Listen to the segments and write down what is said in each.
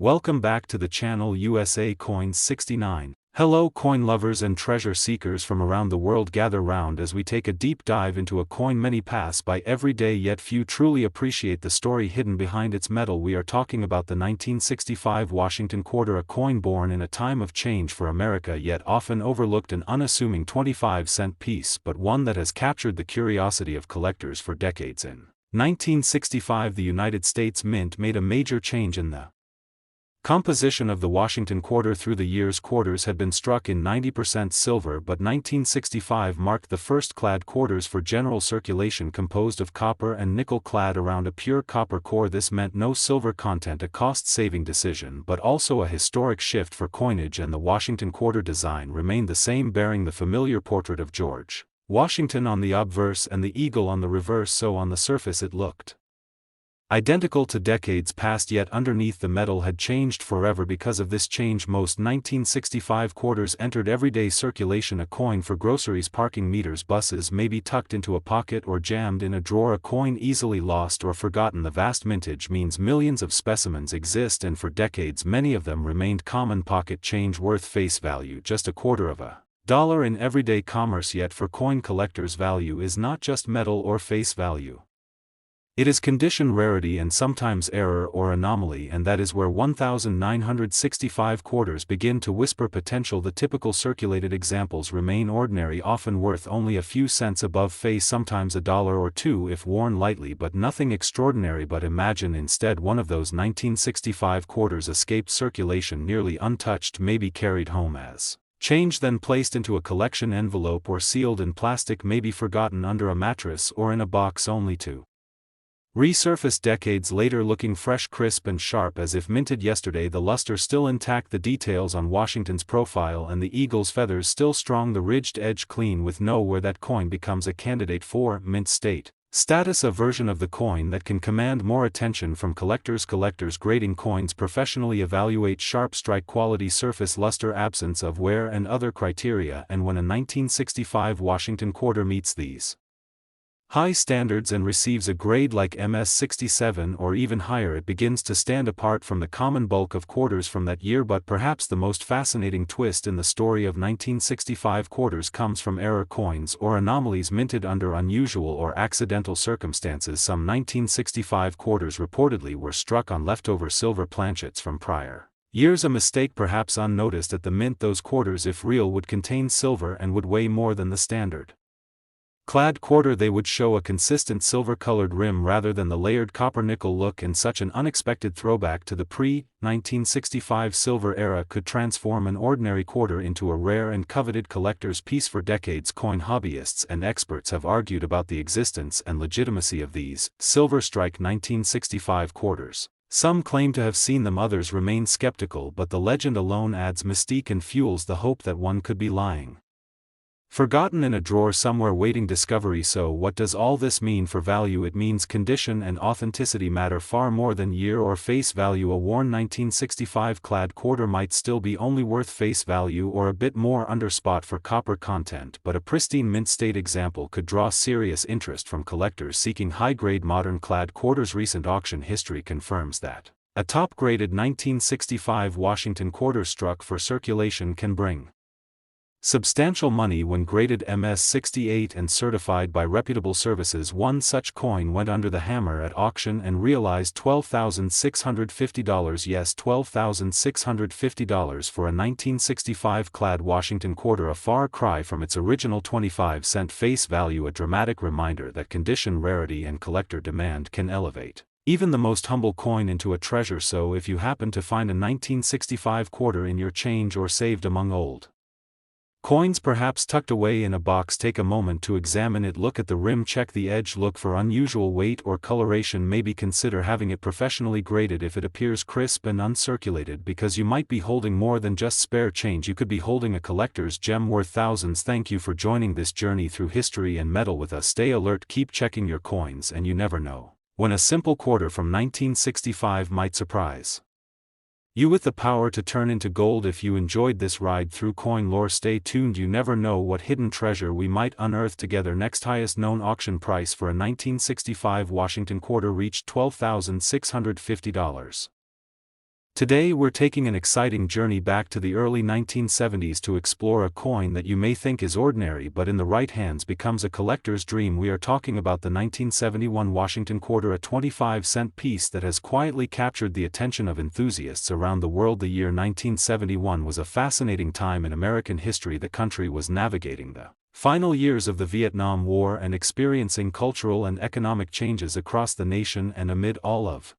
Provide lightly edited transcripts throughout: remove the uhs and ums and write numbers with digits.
Welcome back to the channel USA Coins 69. Hello coin lovers and treasure seekers from around the world, gather round as we take a deep dive into a coin many pass by every day yet few truly appreciate the story hidden behind its metal. We are talking about the 1965 Washington quarter, a coin born in a time of change for America yet often overlooked, an unassuming 25-cent piece, but one that has captured the curiosity of collectors for decades. In 1965, the United States Mint made a major change in the composition of the Washington quarter. Through the years, quarters had been struck in 90% silver, but 1965 marked the first clad quarters for general circulation, composed of copper and nickel, clad around a pure copper core. This meant no silver content, a cost-saving decision but also a historic shift for coinage, and the Washington quarter design remained the same, bearing the familiar portrait of George Washington on the obverse and the eagle on the reverse, so on the surface it looked identical to decades past, yet underneath the metal had changed forever. Because of this change, most 1965 quarters entered everyday circulation. A coin for groceries, parking meters, buses, may be tucked into a pocket or jammed in a drawer, a coin easily lost or forgotten. The vast mintage means millions of specimens exist, and for decades many of them remained common pocket change, worth face value just a quarter of a dollar in everyday commerce. Yet for coin collectors, value is not just metal or face value. It is condition, rarity, and sometimes error or anomaly, and that is where 1965 quarters begin to whisper potential. The typical circulated examples remain ordinary, often worth only a few cents above face, sometimes a dollar or two if worn lightly, but nothing extraordinary. But imagine instead one of those 1965 quarters escaped circulation nearly untouched, maybe carried home as change, then placed into a collection envelope or sealed in plastic, maybe forgotten under a mattress or in a box, only to resurface decades later looking fresh, crisp and sharp as if minted yesterday, the luster still intact, the details on Washington's profile and the eagle's feathers still strong, the ridged edge clean with no where. That coin becomes a candidate for mint status, a version of the coin that can command more attention from collectors. Collectors grading coins professionally evaluate sharp strike quality, surface luster, absence of wear and other criteria, and when a 1965 Washington quarter meets these high standards and receives a grade like MS-67 or even higher, it begins to stand apart from the common bulk of quarters from that year. But perhaps the most fascinating twist in the story of 1965 quarters comes from error coins or anomalies minted under unusual or accidental circumstances. Some 1965 quarters reportedly were struck on leftover silver planchets from prior years, a mistake perhaps unnoticed at the mint. Those quarters, if real, would contain silver and would weigh more than the standard clad quarter. They would show a consistent silver-colored rim rather than the layered copper-nickel look, and such an unexpected throwback to the pre-1965 silver era could transform an ordinary quarter into a rare and coveted collector's piece. For decades, coin hobbyists and experts have argued about the existence and legitimacy of these silver strike 1965 quarters. Some claim to have seen them, others remain skeptical, but the legend alone adds mystique and fuels the hope that one could be lying forgotten in a drawer somewhere waiting discovery. So what does all this mean for value? It means condition and authenticity matter far more than year or face value. A worn 1965 clad quarter might still be only worth face value or a bit more under spot for copper content, but a pristine mint state example could draw serious interest from collectors seeking high-grade modern clad quarters. Recent auction history confirms that a top-graded 1965 Washington quarter struck for circulation can bring substantial money when graded MS-68 and certified by reputable services. One such coin went under the hammer at auction and realized $12,650. Yes, $12,650 for a 1965 clad Washington quarter, a far cry from its original 25-cent face value, a dramatic reminder that condition, rarity and collector demand can elevate even the most humble coin into a treasure. So if you happen to find a 1965 quarter in your change or saved among old coins, perhaps tucked away in a box, take a moment to examine it. Look at the rim, check the edge, look for unusual weight or coloration, maybe consider having it professionally graded if it appears crisp and uncirculated, because you might be holding more than just spare change. You could be holding a collector's gem worth thousands. Thank you for joining this journey through history and metal with us. Stay alert, keep checking your coins, and you never know when a simple quarter from 1965 might surprise you with the power to turn into gold. If you enjoyed this ride through coin lore, stay tuned. You never know what hidden treasure we might unearth together next. Highest known auction price for a 1965 Washington quarter reached $12,650. Today we're taking an exciting journey back to the early 1970s to explore a coin that you may think is ordinary but in the right hands becomes a collector's dream. We are talking about the 1971 Washington quarter, a 25-cent piece that has quietly captured the attention of enthusiasts around the world. The year 1971 was a fascinating time in American history. The country was navigating the final years of the Vietnam War and experiencing cultural and economic changes across the nation, and amid all of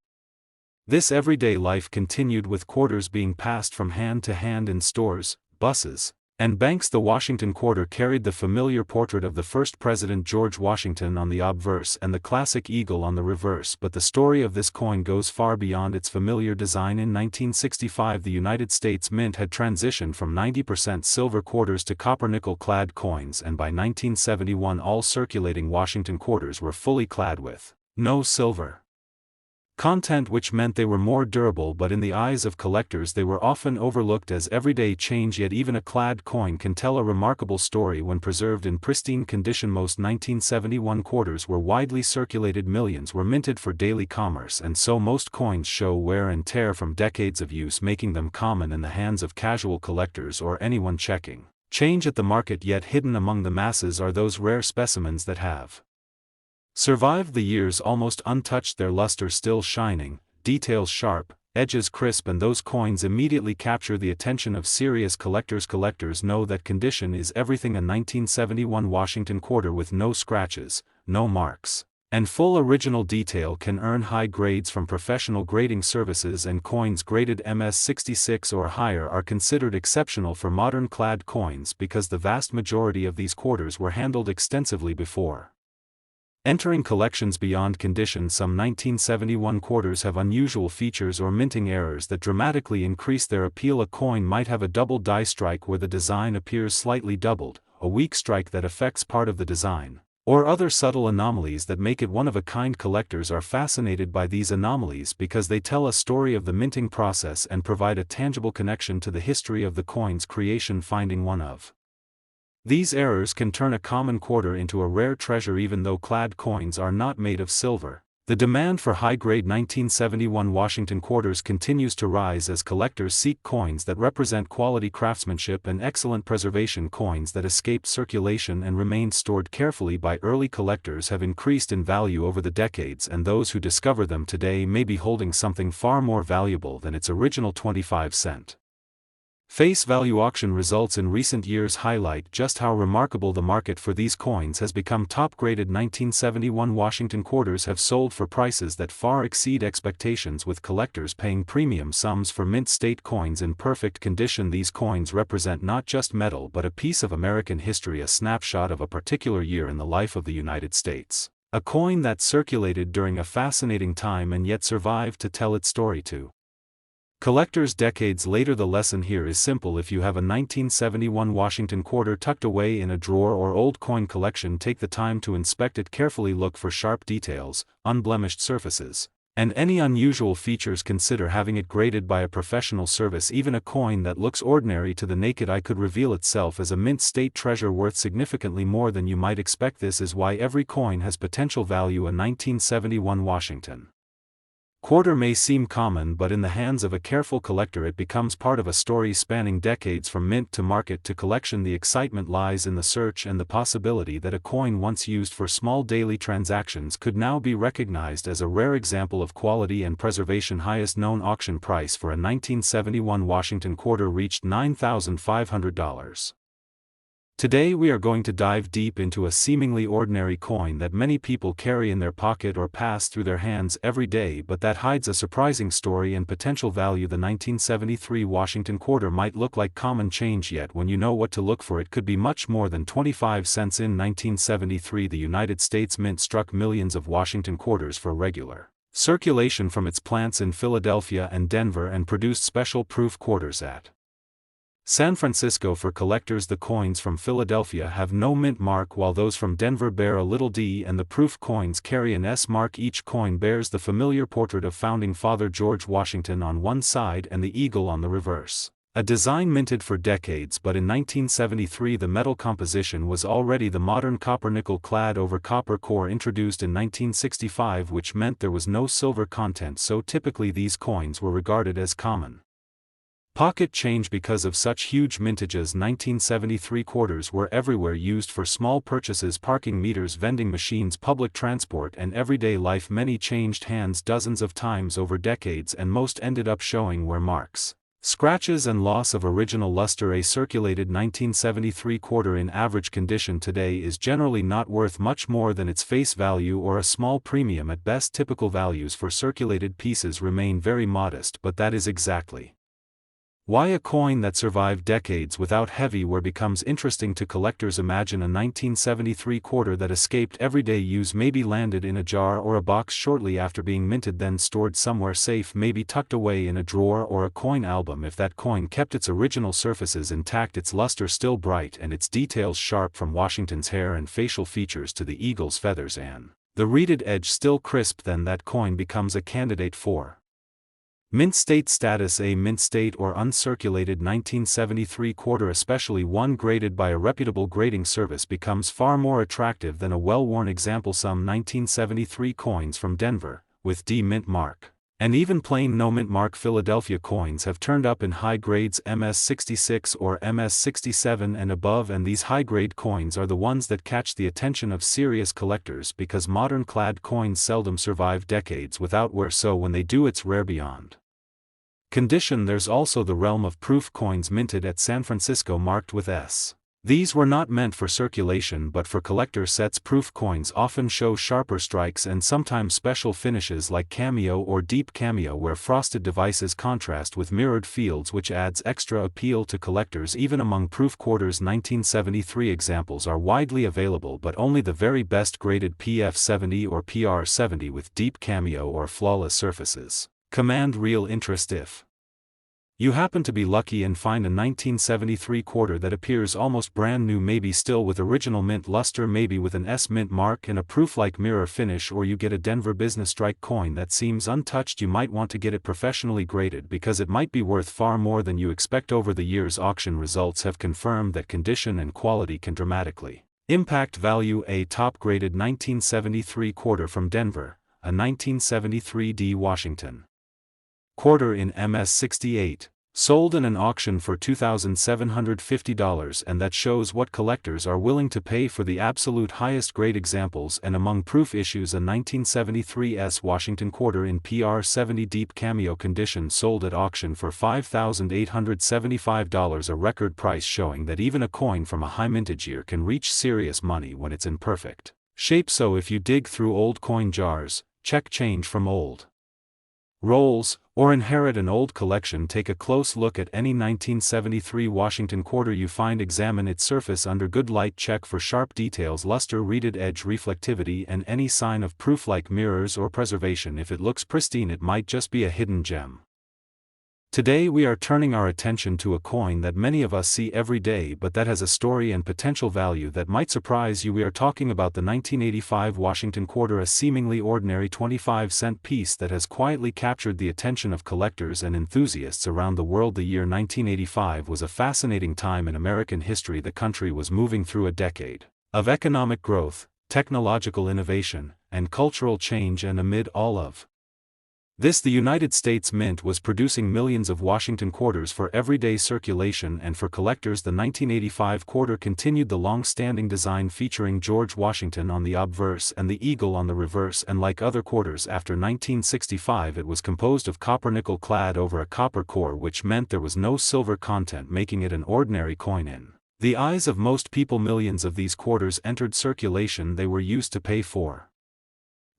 this everyday life continued, with quarters being passed from hand to hand in stores, buses, and banks. The Washington quarter carried the familiar portrait of the first President George Washington on the obverse and the classic eagle on the reverse, but the story of this coin goes far beyond its familiar design. In 1965, the United States Mint had transitioned from 90% silver quarters to copper-nickel-clad coins, and by 1971 all circulating Washington quarters were fully clad with no silver content, which meant they were more durable, but in the eyes of collectors they were often overlooked as everyday change. Yet even a clad coin can tell a remarkable story when preserved in pristine condition. Most 1971 quarters were widely circulated, millions were minted for daily commerce, and so most coins show wear and tear from decades of use, making them common in the hands of casual collectors or anyone checking change at the market. Yet hidden among the masses are those rare specimens that have survived the years almost untouched, their luster still shining, details sharp, edges crisp, and those coins immediately capture the attention of serious collectors. Collectors know that condition is everything. A 1971 Washington quarter with no scratches, no marks, and full original detail can earn high grades from professional grading services, and coins graded MS66 or higher are considered exceptional for modern clad coins because the vast majority of these quarters were handled extensively before entering collections. Beyond condition, some 1971 quarters have unusual features or minting errors that dramatically increase their appeal. A coin might have a double die strike where the design appears slightly doubled, a weak strike that affects part of the design, or other subtle anomalies that make it one of a kind. Collectors are fascinated by these anomalies because they tell a story of the minting process and provide a tangible connection to the history of the coin's creation. Finding one of these errors can turn a common quarter into a rare treasure. Even though clad coins are not made of silver, the demand for high-grade 1971 Washington quarters continues to rise as collectors seek coins that represent quality craftsmanship and excellent preservation. Coins that escape circulation and remain stored carefully by early collectors have increased in value over the decades, and those who discover them today may be holding something far more valuable than its original 25-cent face value. Auction results in recent years highlight just how remarkable the market for these coins has become. Top-graded 1971 Washington quarters have sold for prices that far exceed expectations, with collectors paying premium sums for mint state coins in perfect condition. These coins represent not just metal but a piece of American history, a snapshot of a particular year in the life of the United States. A coin that circulated during a fascinating time and yet survived to tell its story to collectors decades later. The lesson here is simple: if you have a 1971 Washington quarter tucked away in a drawer or old coin collection, take the time to inspect it carefully. Look for sharp details, unblemished surfaces, and any unusual features. Consider having it graded by a professional service. Even a coin that looks ordinary to the naked eye could reveal itself as a mint state treasure worth significantly more than you might expect. This is why every coin has potential value. A 1971 Washington quarter may seem common, but in the hands of a careful collector it becomes part of a story spanning decades. From mint to market to collection, the excitement lies in the search and the possibility that a coin once used for small daily transactions could now be recognized as a rare example of quality and preservation. Highest known auction price for a 1971 Washington quarter reached $9,500. Today we are going to dive deep into a seemingly ordinary coin that many people carry in their pocket or pass through their hands every day, but that hides a surprising story and potential value. The 1973 Washington quarter might look like common change, yet when you know what to look for it could be much more than 25 cents. In 1973, the United States Mint struck millions of Washington quarters for regular circulation from its plants in Philadelphia and Denver, and produced special proof quarters at San Francisco for collectors. The coins from Philadelphia have no mint mark, while those from Denver bear a little D, and the proof coins carry an S mark. Each coin bears the familiar portrait of founding father George Washington on one side and the eagle on the reverse. A design minted for decades, but in 1973 the metal composition was already the modern copper-nickel clad over copper core introduced in 1965, which meant there was no silver content, so typically these coins were regarded as common pocket change. Because of such huge mintages, 1973 quarters were everywhere, used for small purchases, parking meters, vending machines, public transport, and everyday life. Many changed hands dozens of times over decades, and most ended up showing wear marks, scratches, and loss of original luster. A circulated 1973 quarter in average condition today is generally not worth much more than its face value, or a small premium at best. Typical values for circulated pieces remain very modest, but that is exactly why a coin that survived decades without heavy wear becomes interesting to collectors. Imagine a 1973 quarter that escaped everyday use, maybe landed in a jar or a box shortly after being minted, then stored somewhere safe, maybe tucked away in a drawer or a coin album. If that coin kept its original surfaces intact, its luster still bright, and its details sharp, from Washington's hair and facial features to the eagle's feathers, and the reeded edge still crisp, then that coin becomes a candidate for mint state status. A mint state or uncirculated 1973 quarter, especially one graded by a reputable grading service, becomes far more attractive than a well-worn example. Some 1973 coins from Denver, with D mint mark, and even plain no mint mark Philadelphia coins have turned up in high grades MS66 or MS67 and above, and these high-grade coins are the ones that catch the attention of serious collectors, because modern clad coins seldom survive decades without wear, so when they do, it's rare beyond condition. There's also the realm of proof coins minted at San Francisco marked with S. These were not meant for circulation but for collector sets. Proof coins often show sharper strikes and sometimes special finishes like cameo or deep cameo, where frosted devices contrast with mirrored fields, which adds extra appeal to collectors. Even among proof quarters, 1973 examples are widely available, but only the very best graded PF70 or PR70 with deep cameo or flawless surfaces command real interest. If you happen to be lucky and find a 1973 quarter that appears almost brand new, maybe still with original mint luster, maybe with an S mint mark and a proof-like mirror finish, or you get a Denver business strike coin that seems untouched, you might want to get it professionally graded, because it might be worth far more than you expect. Over the years, auction results have confirmed that condition and quality can dramatically impact value. A top-graded 1973 quarter from Denver, a 1973 D Washington quarter in MS68, sold in an auction for $2,750, and that shows what collectors are willing to pay for the absolute highest grade examples. And among proof issues, a 1973 S Washington quarter in PR70 deep cameo condition sold at auction for $5,875, a record price, showing that even a coin from a high mintage year can reach serious money when it's in perfect shape. So if you dig through old coin jars, check change from old rolls, or inherit an old collection, take a close look at any 1973 Washington quarter you find. Examine its surface under good light, check for sharp details, luster, reeded edge, reflectivity, and any sign of proof like mirrors or preservation. If it looks pristine, it might just be a hidden gem. Today we are turning our attention to a coin that many of us see every day, but that has a story and potential value that might surprise you. We are talking about the 1985 Washington quarter, a seemingly ordinary 25-cent piece that has quietly captured the attention of collectors and enthusiasts around the world. The year 1985 was a fascinating time in American history. The country was moving through a decade of economic growth, technological innovation, and cultural change, and amid all of this, the United States Mint was producing millions of Washington quarters for everyday circulation and for collectors. The 1985 quarter continued the long-standing design featuring George Washington on the obverse and the eagle on the reverse, and like other quarters after 1965, it was composed of copper-nickel clad over a copper core, which meant there was no silver content, making it an ordinary coin in the eyes of most people. Millions of these quarters entered circulation. They were used to pay for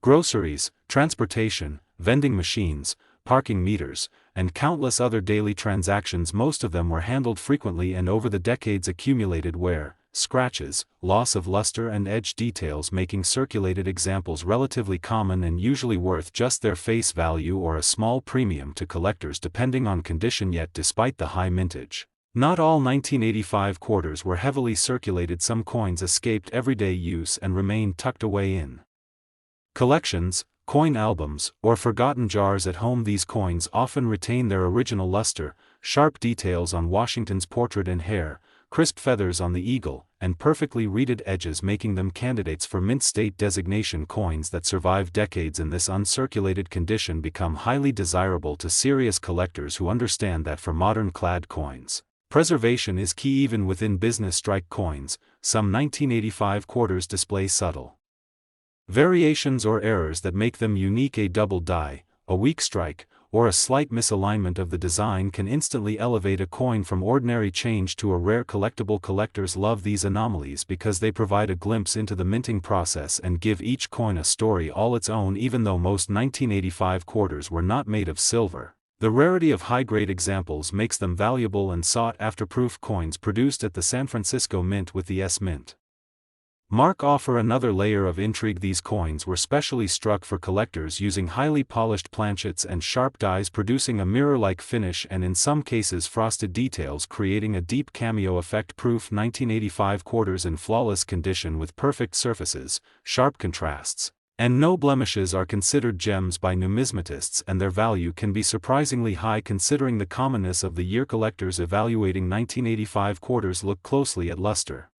groceries, transportation, vending machines, parking meters, and countless other daily transactions. Most of them were handled frequently, and over the decades accumulated wear, scratches, loss of luster, and edge details, making circulated examples relatively common and usually worth just their face value or a small premium to collectors depending on condition. Yet despite the high mintage, not all 1985 quarters were heavily circulated. Some coins escaped everyday use and remained tucked away in collections, coin albums, or forgotten jars at home. These coins often retain their original luster, sharp details on Washington's portrait and hair, crisp feathers on the eagle, and perfectly reeded edges, making them candidates for mint state designation. Coins that survive decades in this uncirculated condition become highly desirable to serious collectors who understand that for modern clad coins, preservation is key. Even within business strike coins, some 1985 quarters display subtle variations or errors that make them unique. A double die, a weak strike, or a slight misalignment of the design can instantly elevate a coin from ordinary change to a rare collectible. Collectors love these anomalies because they provide a glimpse into the minting process and give each coin a story all its own. Even though most 1985 quarters were not made of silver, the rarity of high-grade examples makes them valuable and sought-after. Proof coins produced at the San Francisco Mint with the S Mint mark offer another layer of intrigue. These coins were specially struck for collectors using highly polished planchets and sharp dies, producing a mirror-like finish and in some cases frosted details, creating a deep cameo effect. Proof 1985 quarters in flawless condition with perfect surfaces, sharp contrasts, and no blemishes are considered gems by numismatists, and their value can be surprisingly high considering the commonness of the year. Collectors evaluating 1985 quarters look closely at luster,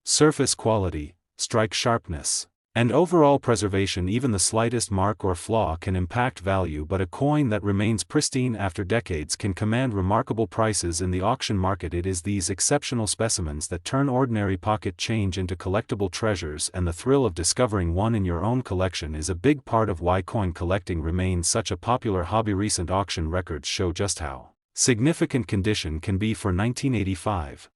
surface quality, strike sharpness, and overall preservation. Even the slightest mark or flaw can impact value, but a coin that remains pristine after decades can command remarkable prices in the auction market. It is these exceptional specimens that turn ordinary pocket change into collectible treasures, and the thrill of discovering one in your own collection is a big part of why coin collecting remains such a popular hobby. Recent auction records show just how significant condition can be for 1985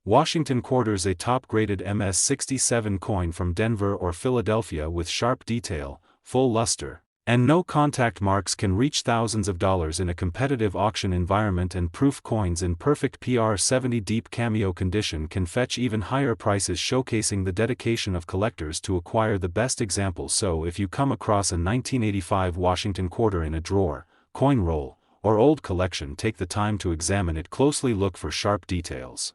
Washington quarters. A top-graded MS-67 coin from Denver or Philadelphia with sharp detail, full luster, and no contact marks can reach thousands of dollars in a competitive auction environment, and proof coins in perfect PR-70 deep cameo condition can fetch even higher prices, showcasing the dedication of collectors to acquire the best examples. So if you come across a 1985 Washington quarter in a drawer, coin roll, or old collection, take the time to examine it closely. Look for sharp details,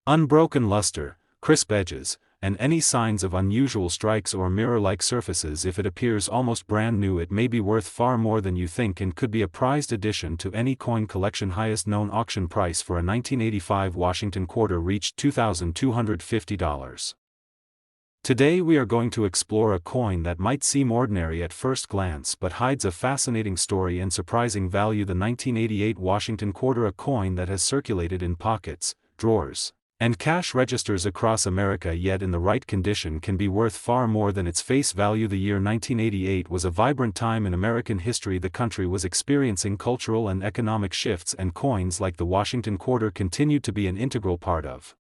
unbroken luster, crisp edges, and any signs of unusual strikes or mirror-like surfaces. If it appears almost brand new, it may be worth far more than you think and could be a prized addition to any coin collection. Highest known auction price for a 1985 Washington quarter reached $2,250. Today we are going to explore a coin that might seem ordinary at first glance but hides a fascinating story and surprising value: the 1988 Washington quarter, a coin that has circulated in pockets, drawers, and cash registers across America, yet in the right condition can be worth far more than its face value. The year 1988 was a vibrant time in American history. The country was experiencing cultural and economic shifts, and coins like the Washington quarter continued to be an integral part of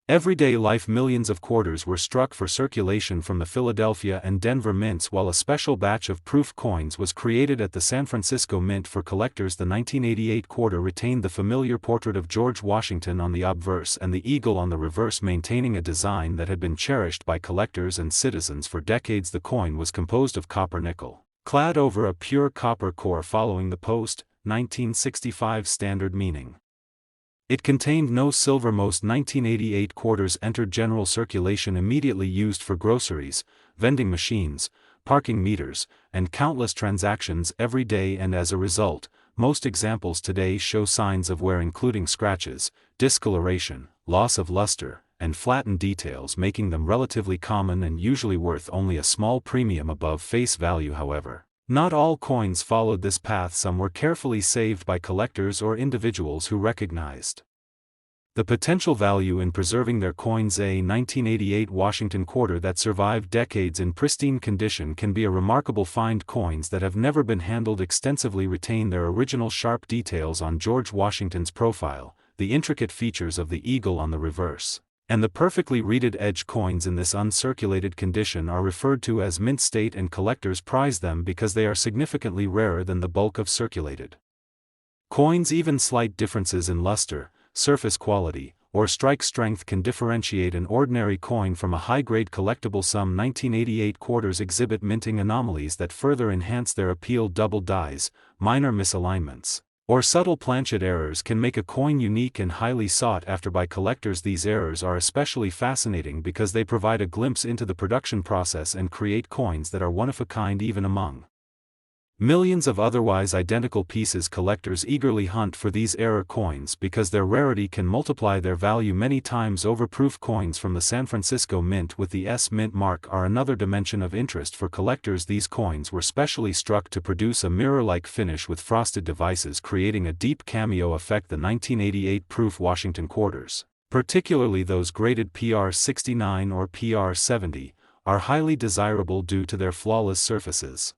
everyday life. Millions of quarters were struck for circulation from the Philadelphia and Denver mints, while a special batch of proof coins was created at the San Francisco Mint for collectors. The 1988 quarter retained the familiar portrait of George Washington on the obverse and the eagle on the reverse, maintaining a design that had been cherished by collectors and citizens for decades. The coin was composed of copper nickel, clad over a pure copper core following the post-1965 standard, meaning it contained no silver. Most 1988 quarters entered general circulation immediately, used for groceries, vending machines, parking meters, and countless transactions every day, and as a result, most examples today show signs of wear, including scratches, discoloration, loss of luster, and flattened details, making them relatively common and usually worth only a small premium above face value. However, not all coins followed this path. Some were carefully saved by collectors or individuals who recognized the potential value in preserving their coins. A 1988 Washington quarter that survived decades in pristine condition can be a remarkable find. Coins that have never been handled extensively retain their original sharp details on George Washington's profile, the intricate features of the eagle on the reverse, and the perfectly reeded edge. Coins in this uncirculated condition are referred to as mint state, and collectors prize them because they are significantly rarer than the bulk of circulated coins. Even slight differences in luster, surface quality, or strike strength can differentiate an ordinary coin from a high-grade collectible. Some 1988 quarters exhibit minting anomalies that further enhance their appeal: double dies, minor misalignments, or subtle planchet errors can make a coin unique and highly sought after by collectors. These errors are especially fascinating because they provide a glimpse into the production process and create coins that are one of a kind even among millions of otherwise identical pieces. Collectors eagerly hunt for these error coins because their rarity can multiply their value many times over. Proof coins from the San Francisco Mint with the S Mint mark are another dimension of interest for collectors. These coins were specially struck to produce a mirror-like finish with frosted devices, creating a deep cameo effect. The 1988 proof Washington quarters, particularly those graded PR69 or PR70, are highly desirable due to their flawless surfaces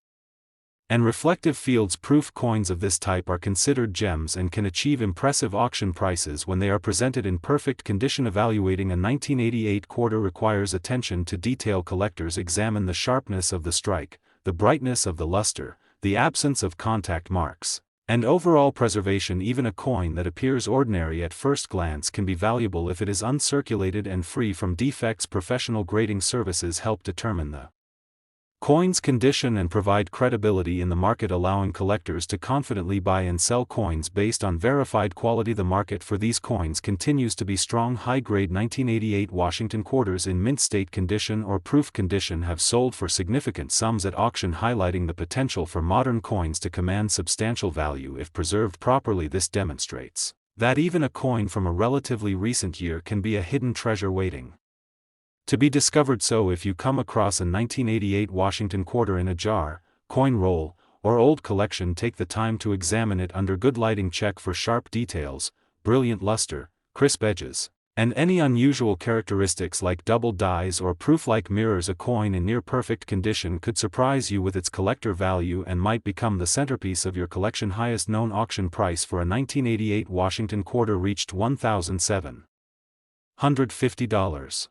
and reflective fields. Proof coins of this type are considered gems and can achieve impressive auction prices when they are presented in perfect condition. Evaluating a 1988 quarter requires attention to detail. Collectors examine the sharpness of the strike, the brightness of the luster, the absence of contact marks, and overall preservation. Even a coin that appears ordinary at first glance can be valuable if it is uncirculated and free from defects. Professional grading services help determine the coin's condition and provide credibility in the market, allowing collectors to confidently buy and sell coins based on verified quality. The market for these coins continues to be strong. High-grade 1988 Washington quarters in mint state condition or proof condition have sold for significant sums at auction, highlighting the potential for modern coins to command substantial value if preserved properly. This demonstrates that even a coin from a relatively recent year can be a hidden treasure waiting to be discovered. So if you come across a 1988 Washington quarter in a jar, coin roll, or old collection, take the time to examine it under good lighting. Check for sharp details, brilliant luster, crisp edges, and any unusual characteristics like double dies or proof-like mirrors. A coin in near-perfect condition could surprise you with its collector value and might become the centerpiece of your collection. Highest known auction price for a 1988 Washington quarter reached $1,750.